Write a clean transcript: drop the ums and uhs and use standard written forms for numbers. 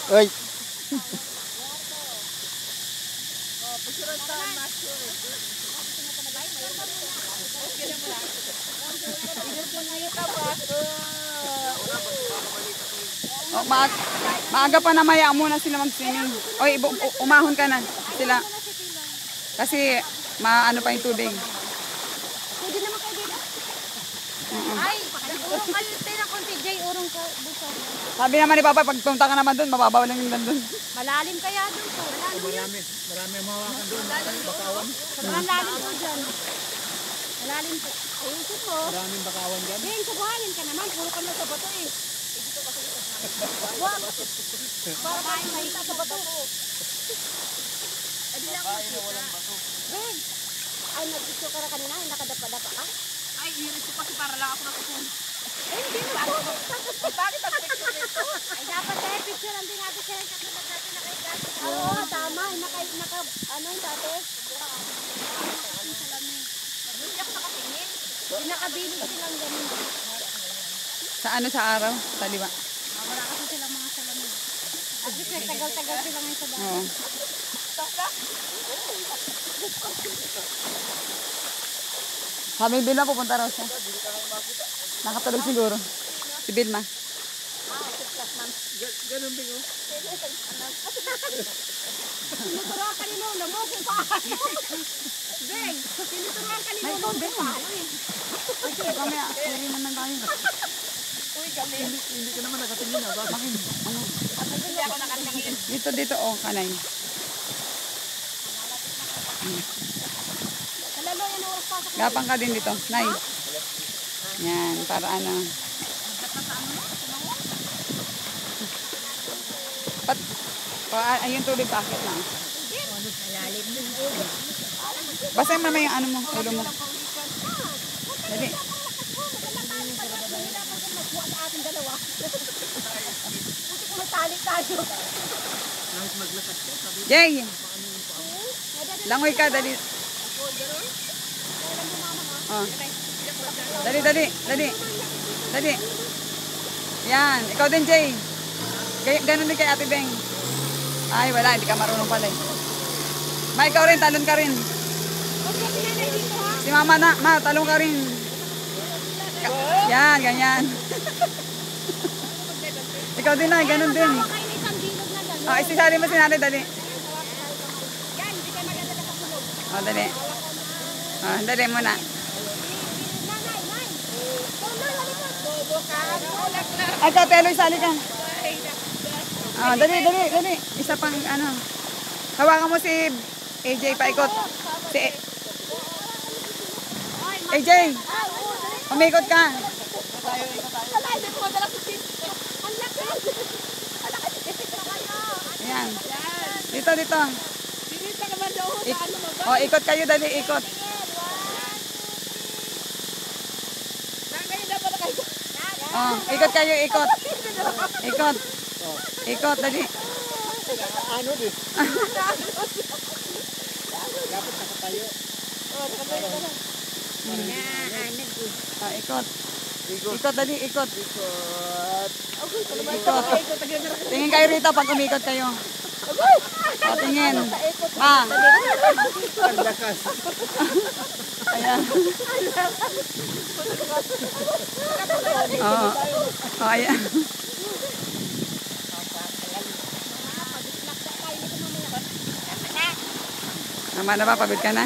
Ay. Oh, maaga pa na maya muna sila mag-swimming. Oy, umahon ka na sila. Kasi maano pa yung tubig. Pwede naman kayo dito. Ay, urong kayo ng konti, Jay. Urong ka buso. Sabi naman ni Papa, pag punta ka naman doon, mababaw lang yung doon. Malalim kaya doon po. Marami mawakan doon. Bakawan. Malalim po dyan. Malalim po. Ayusin mo. Maraming bakawan dyan. Ben, subuhanin ka naman. Puro ka na sa bato eh. Wag. Para kain mahita sa bato. Adi lang ako. Ben, ay nag-issue ka na kanina. Nakadapa-dapa ka? Ay, iris ko kasi para lang ako natutulog. Eh, hindi mo ako. Bakit ang picture nito? Ay, dapat tayo picture ang din natin siya. Katulad natin nakaigas. Oo, tama. Ano yung dati? Hindi ako nakatingin. Nakabilig silang ganun. Sa ano sa araw? Sa liwa. Wala kasi silang mga salamin. At least nagtagal-tagal sila ngayon sa bahay. Oo. Sabi ni Bilma, pupunta raw siya. Nakatulog siguro. Si Bilma. Ganun din oh. Sinuturuan ka ni Lolo mo kung paano. Beng, sinuturuan ka ni Lolo mo kung paano eh. Okay, kamaya. Pwede naman tayo. Uy, galing. Hindi ka naman nakatingin ah. Bakit? Ano? Hindi ako nakatingin. Dito, oh, kanay. Kalalo yan ang oras pasok. Gapang ka din dito. Nay. Yan, para ano. Pat, ayun tubig, bakit lang. Basahin mo naman yung ano mo, ulo mo. Dali. Magbuha sa ating dalawa. Buti kung matalik tayo. Jay! Langoy ka, dali. Oh. Dali. Dali. Yan, ikaw din, Jay. Ganon din kay Ate Beng. Ay, wala, hindi ka marunong pala eh. Ma, ikaw rin, talon ka rin. Si Mama na, ma, talon ka rin. Yan, ganyan. Ikaw din na, ganon din. Kain isang bilog na gano'n. Oh, isisali mo si nanay, dali. Yan, hindi kayo magdadala sa kulog. Oh, dali. Oh, dali muna. Nanay. Tuloy, halika. Bobo ka. Ay, Kapelo, isali ka. Ah, dali. Isa pang ano. Hawakan mo si AJ paikot. Si AJ, umikot ka. Ayan. Dito. Sinita naman daw sa ano mo ba? Oh, ikot kayo, dali, ikot. Ngayon dapat na kayo. Oh, ikot kayo, ikot. Ikot, dali. Ano din? Dapat nakatayo. Oh, ikot. Ikot, dali, ikot. Ikot. Tingin kayo rito pag umikot kayo. Oh, tingin. Ma. Ang lakas. Ayan. Oh. Oh, ayan. Tama na ba? Pagod ka na?